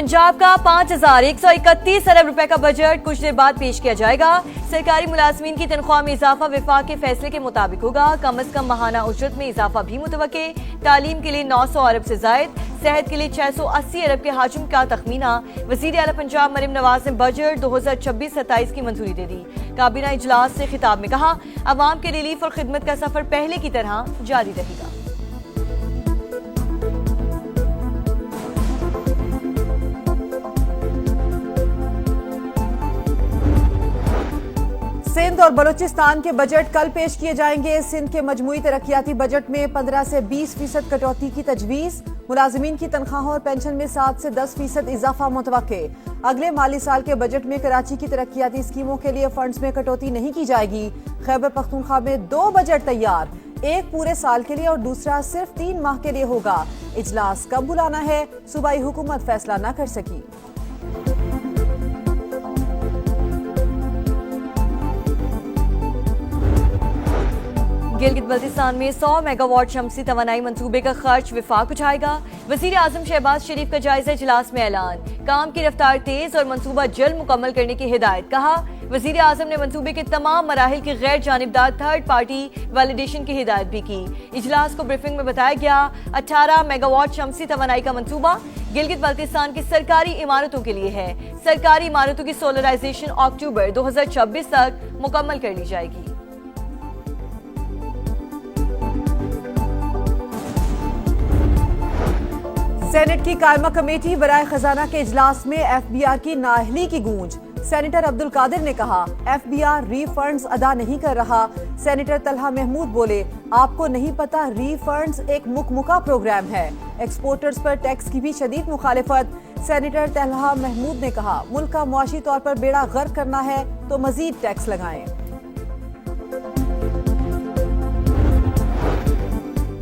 पंजाब का 5,131 अरब रुपए का बजट कुछ देर बाद पेश किया जाएगा। सरकारी मुलाजमीन की तनख्वाह में इजाफा वफाक के फैसले के मुताबिक होगा। कम अज कम माहाना उजरत में इजाफा भी मुतवक्के। तालीम के लिए 900 अरब से जायद, सेहत के लिए 680 अरब के हाजुम का तखमीना। वजीर आला पंजाब मरियम नवाज ने बजट 2026-27 की मंजूरी दे दी। काबीना इजलास से खिताब में कहा, अवाम के रिलीफ और खिदमत का सफर पहले की तरह जारी रहेगा। सिंध और बलूचिस्तान के बजट कल पेश किए जाएंगे। सिंध के मजमूई तरक्याती बजट में 15 से 20% कटौती की तजवीज। मुलाजिमीन की तनख्वाहों और पेंशन में 7 से 10% इजाफा मुतवक्के। अगले माली साल के बजट में कराची की तरक्याती स्कीमों के लिए फंड्स में कटौती नहीं की जाएगी। खैबर पख्तूनख्वा में 2 बजट तैयार, एक पूरे साल के लिए और दूसरा सिर्फ 3 माह के लिए होगा। इजलास कब बुलाना है, सूबाई हुकूमत फैसला न कर सकी। गिलगित बल्तिस्तान में 100 मेगावाट शमसी तवानाई मंसूबे का खर्च विफाक उठाएगा। वजीर आजम शहबाज शरीफ का जायजा इजलास में ऐलान। काम की रफ्तार तेज और मंसूबा जल्द मुकम्मल करने की हिदायत। कहा, वजीर आजम ने मंसूबे के तमाम मराहिल की गैर जानिबदार थर्ड पार्टी वैलिडेशन की हिदायत भी की। इजलास को ब्रीफिंग में बताया गया, 18 मेगावाट शमसी तवानाई का मंसूबा गिलगित बल्तिस्तान की सरकारी इमारतों के लिए है। सरकारी इमारतों की सोलराइजेशन अक्टूबर 2026 तक मुकम्मल कर ली जाएगी। सेनेट की कायमा कमेटी बराए खजाना के इजलास में एफबीआर की नाअहली की गूंज। सेनेटर अब्दुल कादिर ने कहा, एफबीआर रीफंड्स अदा नहीं कर रहा। सेनेटर तलहा महमूद बोले, आपको नहीं पता रीफंड्स एक मुकमुका प्रोग्राम है। एक्सपोर्टर्स पर टैक्स की भी शदीद मुखालिफत। सेनेटर तलहा महमूद ने कहा, मुल्क का मुआशी तौर पर बेड़ा गर्क करना है तो मजीद टैक्स लगाएं।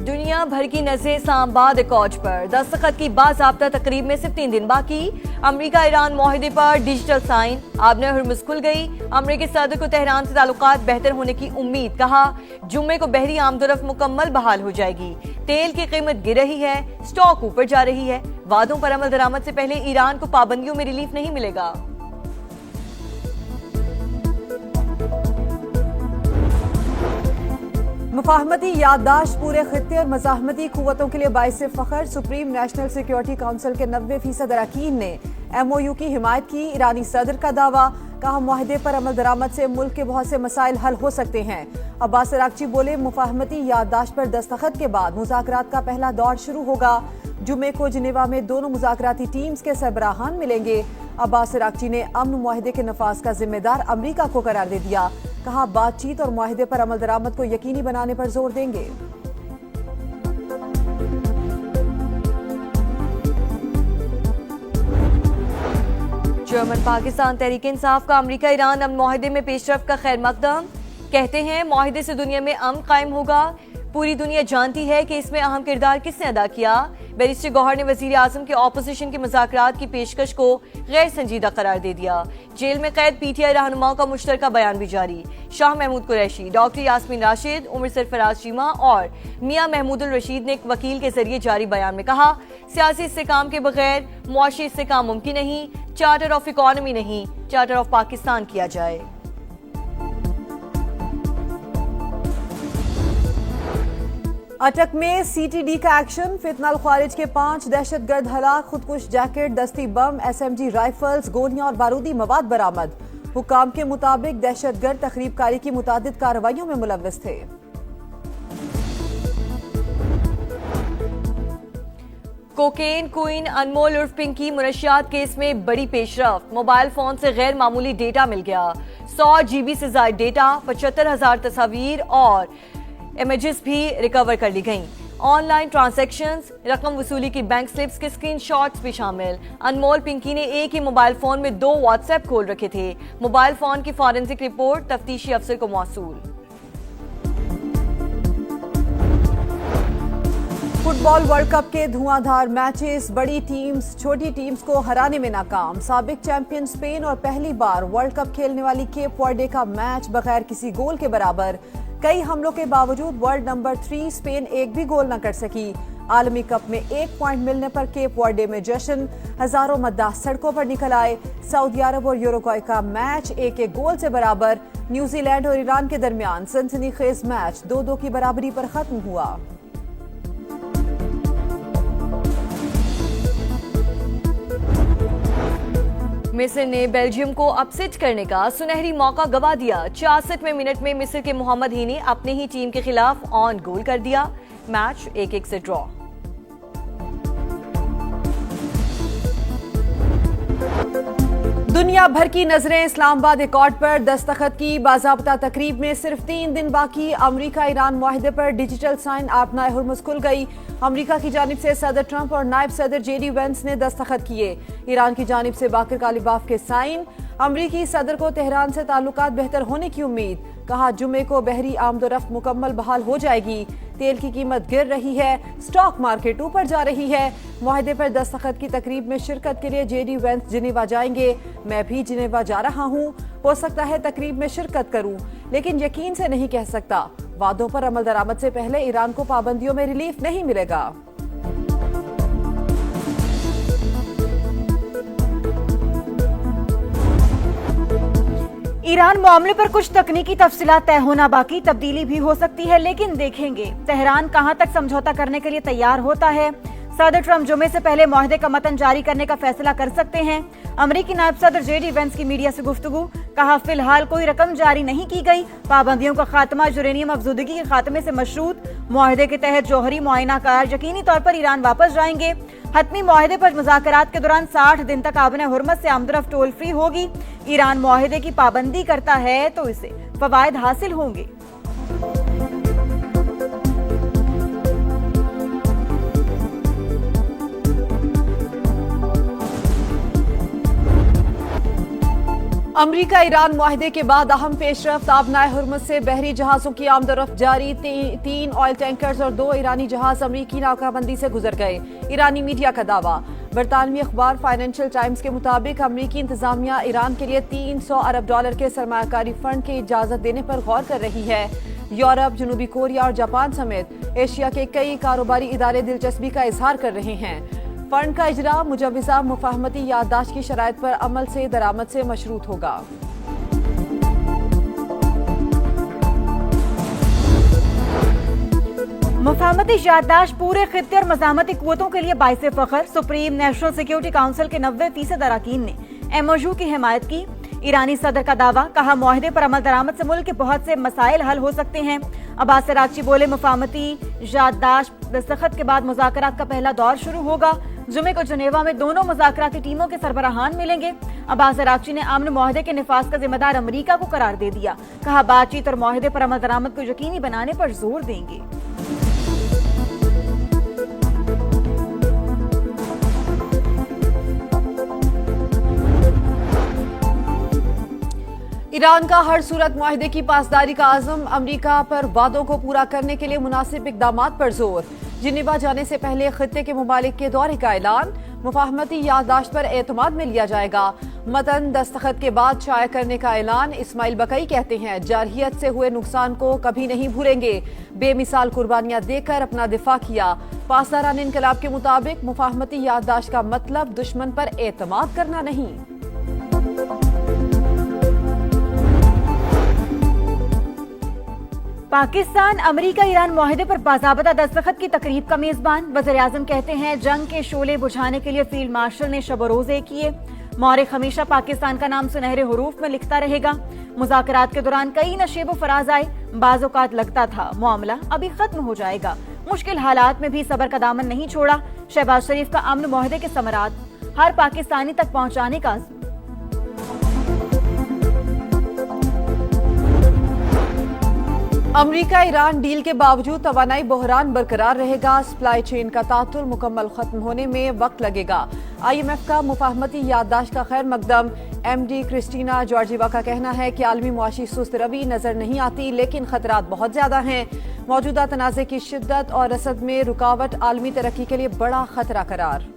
दुनिया भर की नजरें इस्लामाबाद अकॉर्ड पर। दस्तखत की बाज़ाब्ता तकरीब में सिर्फ 3 दिन बाकी। अमेरिका ईरान मुआहिदे पर डिजिटल साइन। आबने हुर्मुज़ खुल गई। अमेरिकी सदर को तेहरान से ताल्लुकात बेहतर होने की उम्मीद। कहा, जुम्मे को बहरी आमदोरफ्त मुकम्मल बहाल हो जाएगी। तेल की कीमत गिर रही है, स्टॉक ऊपर जा रही है। वादों पर अमल दरामद से पहले ईरान को पाबंदियों में रिलीफ नहीं मिलेगा। मुफाहमती याददाश्त पूरे खित्ते और मज़ाहमती कुव्वतों के लिए बाइस फख्र। सुप्रीम नेशनल सिक्योरिटी काउंसिल के 90% अरकान ने MOU की हिमायत की। ईरानी सदर का दावा। कहा, मुआहदे पर अमल दरामद से मुल्क के बहुत से मसाइल हल हो सकते हैं। अब्बास अरागची बोले, मुफाहमती याददाश्त पर दस्तखत के बाद मुज़ाकरात का पहला दौर शुरू होगा। जुम्मे को जिनेवा में दोनों मुज़ाकराती टीम्स के सरबराहान मिलेंगे। अब्बास अरागची ने अमन मुआहदे के नफाज का जिम्मेदार अमरीका को करार दे दिया। कहा, बातचीत और मुआहदे पर अमल दरामद को यकीनी बनाने पर जोर देंगे। जर्मन पाकिस्तान तहरीक इंसाफ का अमेरिका ईरान अमन मुआहदे में पेशरफ का खैर मकदम। कहते हैं, मुआहदे से दुनिया में अमन कायम होगा। पूरी दुनिया जानती है कि इसमें अहम किरदार किसने अदा किया। बैरिस्टर गौहर ने वजीर आजम के ऑपोजिशन की मुज़ाकरात की पेशकश को गैर संजीदा करार दे दिया। जेल में कैद PTI रहनुमाओं का मुश्तरका बयान भी जारी। शाह महमूद कुरैशी, डॉक्टर यास्मीन राशिद, उमर सरफराज चीमा और मियां महमूदुल रशीद ने एक वकील के जरिए जारी बयान में कहा, सियासी इस्तेकाम के बगैर मुआशी इस्तेकाम मुमकिन नहीं। चार्टर ऑफ इकॉनमी नहीं, चार्टर ऑफ पाकिस्तान किया जाए। अटक में CTD का एक्शन। फितनाल ख्वारिज के 5 दहशतगर्द हलाक। खुदकुश जैकेट, दस्ती बम, SMG राइफल्स, गोलियां और बारूदी मवाद बरामद। हुकाम के मुताबिक दहशतगर्द तखरीबकारी की मुतादिद कार्रवाइयों में मुलव्वस थे। कोकेन क्वीन अनमोल उर्फ पिंकी मुनशियात केस में बड़ी पेशरफ्त। मोबाइल फोन से गैर मामूली डेटा मिल गया। 100 GB से ज्यादा डेटा, 75,000 तस्वीर और इमेजेस भी रिकवर कर ली गईं। ऑनलाइन ट्रांजैक्शंस, रकम वसूली की बैंक स्लिप्स के स्क्रीनशॉट्स भी शामिल। अनमोल पिंकी ने एक ही मोबाइल फोन में 2 व्हाट्सएप खोल रखे थे। मोबाइल फोन की फॉरेंसिक रिपोर्ट तफ्तीशी अफसर को मौसूल। फुटबॉल वर्ल्ड कप के धुआंधार मैचेस। बड़ी टीम्स छोटी टीम्स को हराने में नाकाम। साबिक चैंपियन स्पेन और पहली बार वर्ल्ड कप खेलने वाली केप वर्डे का मैच बगैर किसी गोल के बराबर। कई हमलों के बावजूद वर्ल्ड नंबर 3 स्पेन एक भी गोल न कर सकी। आलमी कप में 1 पॉइंट मिलने पर केप वर्डे में जश्न, हजारों मद्दाह सड़कों पर निकल आए। सऊदी अरब और यूरुग्वे का मैच 1-1 गोल से बराबर। न्यूजीलैंड और ईरान के दरमियान सनसनीखेज मैच 2-2 की बराबरी पर खत्म हुआ। मिस्र ने बेल्जियम को अपसेट करने का सुनहरी मौका गवा दिया। 64वें मिनट में मिस्र के मोहम्मद ही ने अपनी ही टीम के खिलाफ ऑन गोल कर दिया। मैच 1-1 से ड्रॉ। दुनिया भर की नजरें इस्लामाबाद एकॉर्ड पर दस्तखत की बाज़ाब्ता तकरीब में सिर्फ 3 दिन बाकी। अमरीका ईरान मुआहदे पर डिजिटल साइन आपनाए हुर्मुज़ खुल गई। अमरीका की जानिब से सदर ट्रंप और नायब सदर जेडी वेंस ने दस्तखत किए। ईरान की जानिब से बाकिर कालिबाफ के साइन। अमरीकी सदर को तेहरान से ताल्लुकात बेहतर होने की उम्मीद। कहा जुमे को बहरी आमदोरफ्त मुकम्मल बहाल हो जाएगी। तेल की कीमत गिर रही है, स्टॉक मार्केट ऊपर जा रही है। मुआहदे पर दस्तखत की तकरीब में शिरकत के लिए जेडी वेंस जिनेवा जाएंगे। मैं भी जिनेवा जा रहा हूँ। हो सकता है तकरीब में शिरकत करूँ, लेकिन यकीन से नहीं कह सकता। वादों पर अमल दरामद से पहले ईरान को पाबंदियों में रिलीफ नहीं मिलेगा। ईरान मामले पर कुछ तकनीकी तफसीलात तय होना बाकी, तब्दीली भी हो सकती है, लेकिन देखेंगे तेहरान कहां तक समझौता करने के लिए तैयार होता है। सदर ट्रंप जुमे से पहले मुआहदे का मतन जारी करने का फैसला कर सकते हैं। अमरीकी नायब सदर जेडी वेंस की मीडिया से गुफ्तगू। कहा फिलहाल कोई रकम जारी नहीं की गई। पाबंदियों का खात्मा यूरेनियम अफजूदगी के खात्मे से मशरूत। मुआहदे के तहत जौहरी मुआयनाकार यकीनी तौर पर ईरान वापस जाएंगे। हतमी मुआहदे पर मुज़ाकरात के दौरान 60 दिन तक आबने हुर्मत से आमदरफ्त टोल फ्री होगी। ईरान मुआहदे की पाबंदी करता है तो इसे फवायद हासिल होंगे। अमरीका ईरान मुआहदे के बाद अहम पेशरफ्त। आबनाए हुर्मुज़ से बहरी जहाजों की आमदरफ्त जारी। 3 ऑयल टैंकर्स और 2 ईरानी जहाज अमरीकी नाकाबंदी से गुजर गए। ईरानी मीडिया का दावा। बरतानवी अखबार फाइनेंशियल टाइम्स के मुताबिक अमरीकी इंतजामिया ईरान के लिए $300 अरब के सरमायाकारी फंड की इजाजत देने पर गौर कर रही है। यूरोप, जनूबी कोरिया और जापान समेत एशिया के कई कारोबारी इदारे दिलचस्पी का इजहार कर रहे हैं। फंड का इजरा मुजवजा मुफाहमती याददाश्त की शराइत पर अमल से दरामद से मशरूत होगा। मुफाहमती याददाश्त पूरे खित्ते और मज़ामती कुव्वतों के लिए बाइसे फख्र। सुप्रीम नेशनल सिक्योरिटी काउंसिल के 90% अरकान ने MOU की हिमायत की। ईरानी सदर का दावा। कहा मुआहदे पर अमल दरामद से मुल्क के बहुत से मसाइल हल हो सकते हैं। अब्बास अरागची बोले मुफाहमती याददाश्त दस्तखत के बाद मुज़ाकरात का पहला दौर शुरू होगा। जुमे को जनेवा में दोनों मुज़ाकराती टीमों के सरबराहान मिलेंगे। अब्बास अरागची ने अमन मुआहदे के निफाज का जिम्मेदार अमरीका को करार दे दिया। कहा बातचीत और मुआहदे पर अमल दरामद को यकीनी बनाने पर जोर देंगे। ईरान का हर सूरत मुआहदे की पासदारी का आज़म। अमरीका पर वादों को पूरा करने के लिए मुनासिब इक़दामात पर जोर। जिनेवा जाने से पहले खित्ते के मुमालिक के दौरे का ऐलान। मुफाहमती याददाश्त पर एतमाद में लिया जाएगा। मतन दस्तखत के बाद शाया करने का ऐलान। इस्माइल बकई कहते हैं जारहियत से हुए नुकसान को कभी नहीं भूलेंगे। बेमिसाल कुर्बानियां देकर अपना दिफा किया। पासदारान इनकलाब के मुताबिक मुफाहमती याददाश्त का मतलब दुश्मन पर एतमाद करना नहीं। पाकिस्तान अमरीका ईरान मुआहदे पर बाज़ाब्ता दस्तखत की तकरीब का मेजबान। वज़ीर-ए-आज़म कहते हैं जंग के शोले बुझाने के लिए फील्ड मार्शल ने शब रोज़े किए। मौरिख हमेशा पाकिस्तान का नाम सुनहरे हुरूफ में लिखता रहेगा। मुज़ाकरात के दौरान कई नशेब फराज आए। बाज़ औक़ात लगता था मामला अभी खत्म हो जाएगा। मुश्किल हालात में भी सब्र का दामन नहीं छोड़ा। शहबाज शरीफ का अमन मुआहदे के समरात हर पाकिस्तानी तक पहुंचाने का अज़्म। अमरीका ईरान डील के बावजूद तवानाई बहरान बरकरार रहेगा। सप्लाई चेन का तातुल मुकम्मल खत्म होने में वक्त लगेगा। IMF का मुफाहमती याददाश्त का खैर मकदम। MD क्रिस्टीना जॉर्जिवा का कहना है कि आलमी मुआशी सुस्त रवी नजर नहीं आती, लेकिन खतरात बहुत ज्यादा हैं। मौजूदा तनाज़े की शिद्दत और रसद में रुकावट आलमी तरक्की के लिए बड़ा खतरा करार।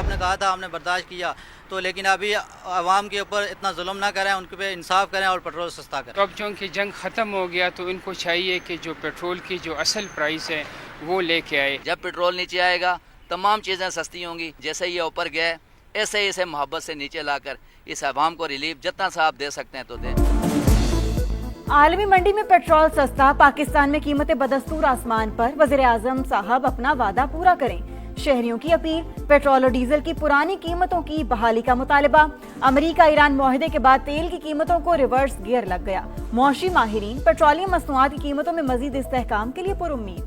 आपने कहा था, हमने बर्दाश्त किया, तो लेकिन अभी आवाम के ऊपर इतना जुल्म ना करें, उनके पे इंसाफ करें और पेट्रोल सस्ता करें। तो अब चूँकि जंग ख़त्म हो गया तो इनको चाहिए कि जो पेट्रोल की जो असल प्राइस है वो लेके आए। जब पेट्रोल नीचे आएगा तमाम चीज़ें सस्ती होंगी। जैसे ये ऊपर गया ऐसे ही इसे मोहब्बत से नीचे लाकर इस आवाम को रिलीफ जितना सा आप दे सकते हैं तो दें। आलमी मंडी में पेट्रोल सस्ता, पाकिस्तान में कीमतें बदस्तूर आसमान पर। वज़ीर आज़म साहब अपना वादा पूरा करें। शहरियों की अपील। पेट्रोल और डीजल की पुरानी कीमतों की बहाली का मुतालबा। अमेरिका ईरान मुआहदे के बाद तेल की कीमतों को रिवर्स गियर लग गया। मौशी माहिरीन पेट्रोलियम मसनूआत की कीमतों में मजीद इस्तेहकाम के लिए पुरुम्मीद।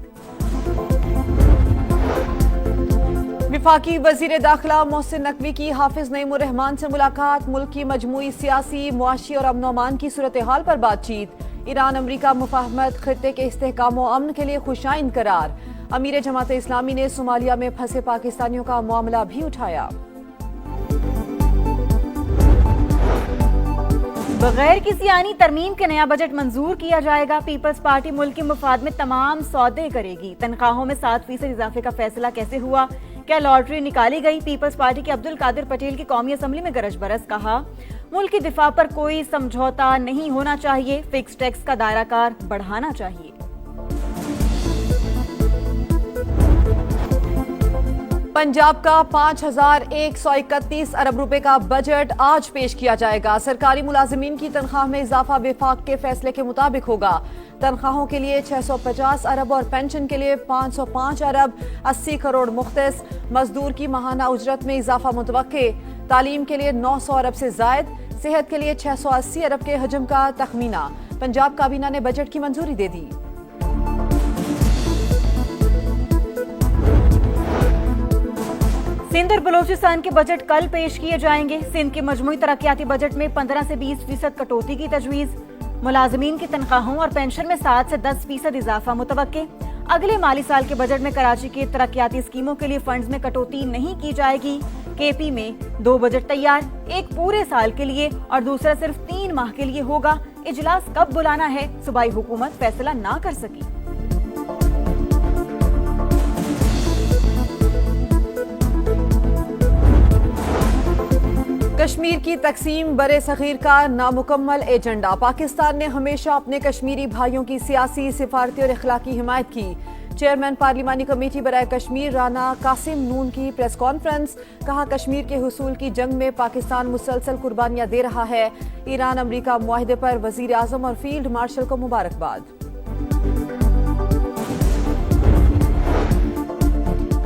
विफाकी वजीर दाखिला मोहसिन नकवी की हाफिज नईमुर रहमान से मुलाकात। मुल्क की मजमूई सियासी, मुआशी और अमन अमान की सूरत हाल पर बातचीत। ईरान अमरीका मुफाहमत, खित्ते के इस्तेहकाम और अमन के लिए खुशाइन करार। अमीर जमात इस्लामी ने सोमालिया में फंसे पाकिस्तानियों का मामला भी उठाया। बगैर किसी आनी तरमीम के नया बजट मंजूर किया जाएगा। पीपल्स पार्टी मुल्क के मुफाद में तमाम सौदे करेगी। तनख्वाहों में 7% इजाफे का फैसला कैसे हुआ? क्या लॉटरी निकाली गई? पीपल्स पार्टी के अब्दुल कादिर पटेल की कौमी असम्बली में गरज बरस। कहा, मुल्क की दिफा पर कोई समझौता नहीं होना चाहिए। फिक्स टैक्स का दायराकार बढ़ाना चाहिए। पंजाब का 5,131 अरब रुपए का बजट आज पेश किया जाएगा। सरकारी मुलाजिमीन की तनख्वाह में इजाफा विफाक के फैसले के मुताबिक होगा। तनख्वाहों के लिए 650 अरब और पेंशन के लिए 505 अरब 80 करोड़ मुख्तस। मजदूर की माहाना उजरत में इजाफा मुतवक्के। तालीम के लिए 900 अरब से जायद। सेहत के लिए 680 अरब के हजम का तखमीना। पंजाब काबीना ने बजट की मंजूरी दे दी। सिंध और बलोचिस्तान के बजट कल पेश किए जाएंगे। सिंध के मजमूई तरक्याती बजट में 15 से 20% कटौती की तजवीज। मुलाजमीन की तनख्वाहों और पेंशन में 7 से 10% इजाफा मुतवक्के। अगले माली साल के बजट में कराची के तरक्याती स्कीमों के लिए फंड्स में कटौती नहीं की जाएगी। केपी में 2 बजट तैयार, एक पूरे साल के लिए और दूसरा सिर्फ 3 माह के लिए होगा। इजलास कब बुलाना है, सूबाई हुकूमत फैसला ना कर सकी। कश्मीर की तकसीम बरे सगीर का नामुकम्मल एजेंडा। पाकिस्तान ने हमेशा अपने कश्मीरी भाइयों की सियासी, सिफारती और इखलाकी हिमायत की। चेयरमैन पार्लिमानी कमेटी बराए कश्मीर राना कासिम नून की प्रेस कॉन्फ्रेंस। कहा, कश्मीर के हुसूल की जंग में पाकिस्तान मुसलसल कुर्बानियां दे रहा है। ईरान अमरीका मुआहदे पर वजीर आजम और फील्ड मार्शल को मुबारकबाद।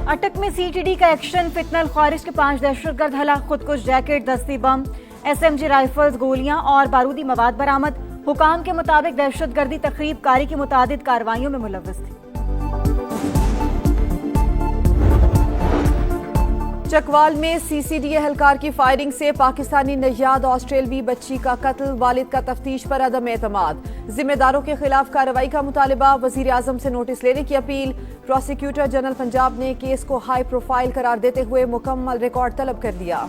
अटक में सीटीडी का एक्शन। फितनल ख्वारिज के 5 दहशतगर्द हलाक। खुदकुश जैकेट, दस्ती बम, एसएमजी राइफल्स, गोलियां और बारूदी मवाद बरामद। हुकाम के मुताबिक दहशतगर्दी तकरीब कारी की मुतादिद कार्रवाइयों में मुलव्वस थी। चकवाल में सीसीडी एहलकार की फायरिंग से पाकिस्तानी नैयाद ऑस्ट्रेलवी बच्ची का कत्ल। वालिद का तफ्तीश पर अदम एतमाद। जिम्मेदारों के खिलाफ कार्रवाई का मुतालबा। वजीर आजम से नोटिस लेने की अपील। प्रोसिक्यूटर जनरल पंजाब ने केस को हाई प्रोफाइल करार देते हुए मुकम्मल रिकॉर्ड तलब कर दिया।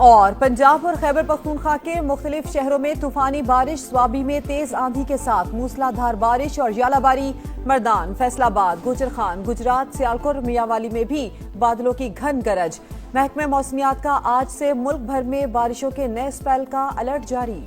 और पंजाब और खैबर पख्तूनख्वा के मुख्तलिफ शहरों में तूफानी बारिश। स्वाबी में तेज आंधी के साथ मूसलाधार बारिश और यालाबारी। मर्दान, फैसलाबाद, गुजरखान, गुजरात, सियालकोट, मियांवाली में भी बादलों की घन गरज। महकमे मौसमियात का आज से मुल्क भर में बारिशों के नए स्पेल का अलर्ट जारी।